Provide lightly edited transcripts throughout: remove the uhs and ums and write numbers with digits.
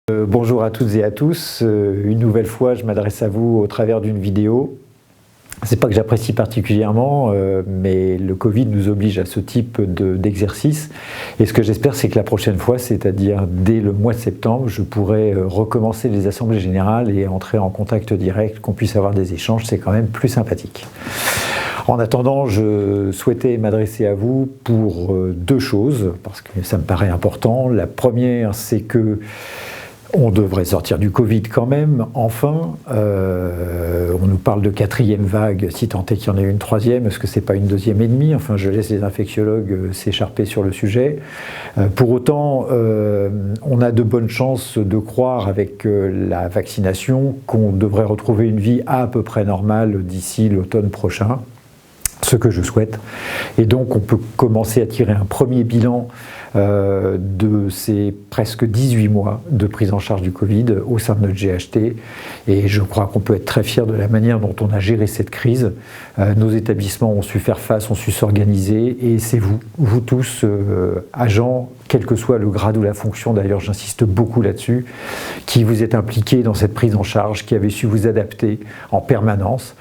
Bonjour à toutes et à tous. Une nouvelle fois, je m'adresse à vous au travers d'une vidéo. C'est pas que j'apprécie particulièrement, mais le Covid nous oblige à ce type d'exercice. Et ce que j'espère, c'est que la prochaine fois, c'est-à-dire dès le mois de septembre, je pourrai recommencer les assemblées générales et entrer en contact direct, qu'on puisse avoir des échanges. C'est quand même plus sympathique. En attendant, je souhaitais m'adresser à vous pour deux choses, parce que ça me paraît important. La première, c'est que on devrait sortir du Covid quand même, enfin. On nous parle de quatrième vague, si tant est qu'il y en ait une troisième, est-ce que c'est pas une deuxième et demie? Enfin, je laisse les infectiologues s'écharper sur le sujet. Pour autant, on a de bonnes chances de croire avec la vaccination qu'on devrait retrouver une vie à peu près normale d'ici l'automne prochain. Ce que je souhaite. Et donc on peut commencer à tirer un premier bilan de ces presque 18 mois de prise en charge du Covid au sein de notre GHT. Et je crois qu'on peut être très fier de la manière dont on a géré cette crise. Nos établissements ont su faire face, ont su s'organiser, et c'est vous tous, agents, quel que soit le grade ou la fonction, d'ailleurs j'insiste beaucoup là-dessus, qui vous êtes impliqués dans cette prise en charge, qui avez su vous adapter en permanence,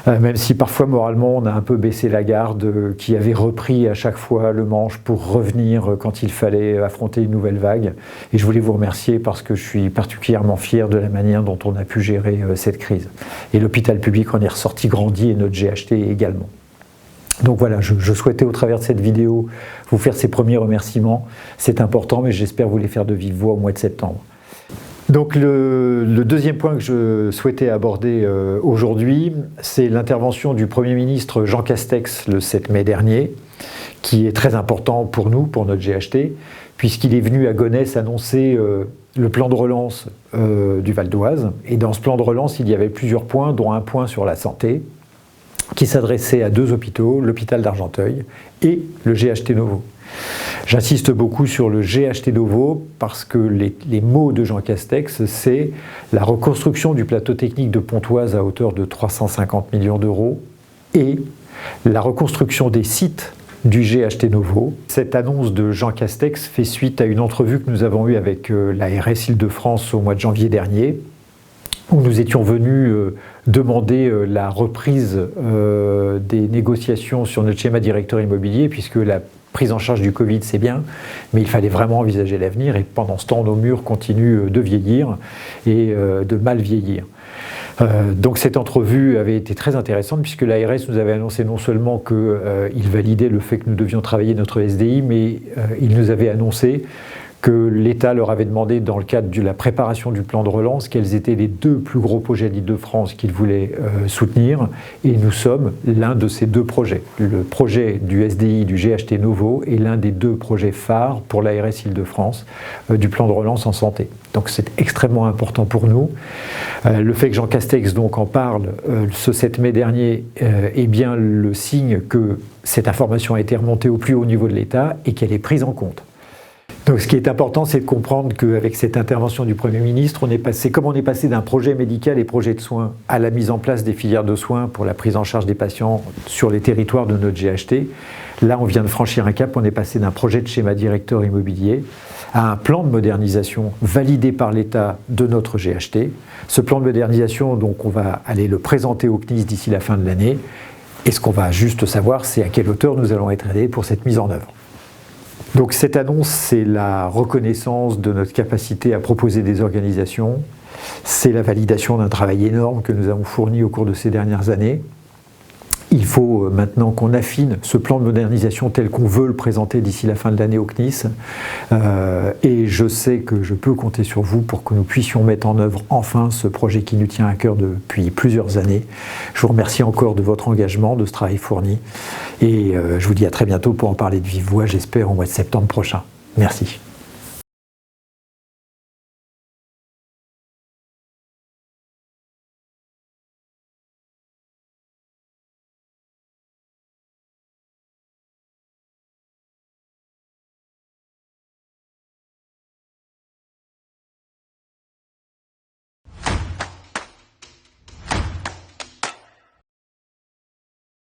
même si parfois moralement on a un peu baissé la garde, qui avait repris à chaque fois le manche pour revenir quand il fallait affronter une nouvelle vague. Et je voulais vous remercier parce que je suis particulièrement fier de la manière dont on a pu gérer cette crise. Et l'hôpital public en est ressorti grandi, et notre GHT également. Donc voilà, je souhaitais au travers de cette vidéo vous faire ces premiers remerciements. C'est important, mais j'espère vous les faire de vive voix au mois de septembre. Donc le deuxième point que je souhaitais aborder aujourd'hui, c'est l'intervention du Premier ministre Jean Castex le 7 mai dernier, qui est très important pour nous, pour notre GHT, puisqu'il est venu à Gonesse annoncer le plan de relance du Val d'Oise. Et dans ce plan de relance, il y avait plusieurs points, dont un point sur la santé, qui s'adressait à deux hôpitaux, l'hôpital d'Argenteuil et le GHT Novo. J'insiste beaucoup sur le GHT Novo parce que les mots de Jean Castex, c'est la reconstruction du plateau technique de Pontoise à hauteur de 350 millions d'euros et la reconstruction des sites du GHT Novo. Cette annonce de Jean Castex fait suite à une entrevue que nous avons eue avec l'ARS Île-de-France au mois de janvier dernier, où nous étions venus demander la reprise des négociations sur notre schéma directeur immobilier, puisque la prise en charge du Covid, c'est bien, mais il fallait vraiment envisager l'avenir, et pendant ce temps, nos murs continuent de vieillir et de mal vieillir. Donc cette entrevue avait été très intéressante, puisque l'ARS nous avait annoncé non seulement qu'il validait le fait que nous devions travailler notre SDI, mais il nous avait annoncé que l'État leur avait demandé, dans le cadre de la préparation du plan de relance, quels étaient les deux plus gros projets d'Île-de-France qu'ils voulaient soutenir. Et nous sommes l'un de ces deux projets. Le projet du SDI du GHT Novo est l'un des deux projets phares pour l'ARS Île-de-France du plan de relance en santé. Donc c'est extrêmement important pour nous. Le fait que Jean Castex donc en parle ce 7 mai dernier est bien le signe que cette information a été remontée au plus haut niveau de l'État et qu'elle est prise en compte. Donc ce qui est important, c'est de comprendre qu'avec cette intervention du Premier ministre, comme on est passé d'un projet médical et projet de soins à la mise en place des filières de soins pour la prise en charge des patients sur les territoires de notre GHT, là on vient de franchir un cap, on est passé d'un projet de schéma directeur immobilier à un plan de modernisation validé par l'État de notre GHT. Ce plan de modernisation, donc on va aller le présenter au CNIS d'ici la fin de l'année, et ce qu'on va juste savoir, c'est à quelle hauteur nous allons être aidés pour cette mise en œuvre. Donc cette annonce, c'est la reconnaissance de notre capacité à proposer des organisations, c'est la validation d'un travail énorme que nous avons fourni au cours de ces dernières années. Il faut maintenant qu'on affine ce plan de modernisation tel qu'on veut le présenter d'ici la fin de l'année au CNIS. Et je sais que je peux compter sur vous pour que nous puissions mettre en œuvre enfin ce projet qui nous tient à cœur depuis plusieurs années. Je vous remercie encore de votre engagement, de ce travail fourni. Et je vous dis à très bientôt pour en parler de vive voix, j'espère au mois de septembre prochain. Merci.